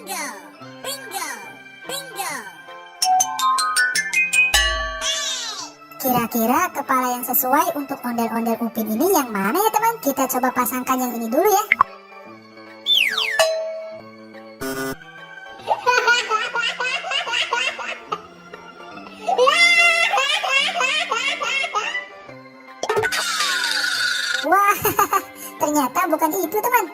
Bingo! Bingo! Bingo! Kira-kira kepala yang sesuai untuk ondel-ondel Upin ini yang mana ya teman? Kita coba pasangkan yang ini dulu ya. Wah, ternyata bukan itu teman.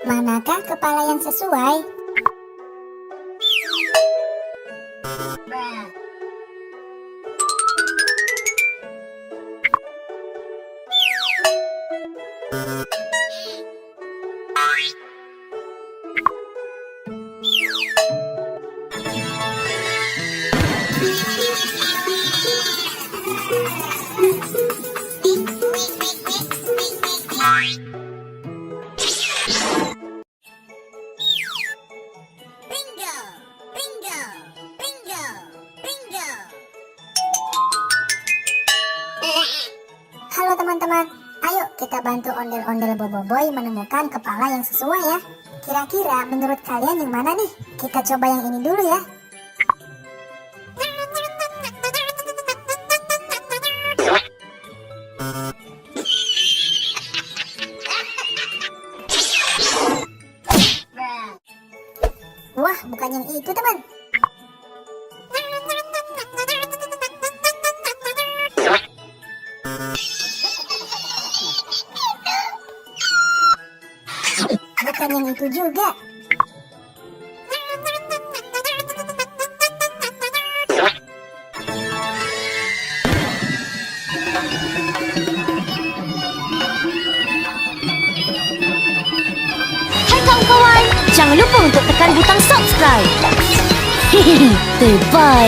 Manakah kepala yang sesuai? Halo teman-teman, ayo kita bantu ondel-ondel Boboiboy menemukan kepala yang sesuai ya. Kira-kira menurut kalian yang mana nih? Kita coba yang ini dulu ya. Wah, bukan yang itu teman. Bukan yang itu juga. Hai kawan-kawan, jangan lupa untuk tekan butang subscribe. Hehehe, bye-bye.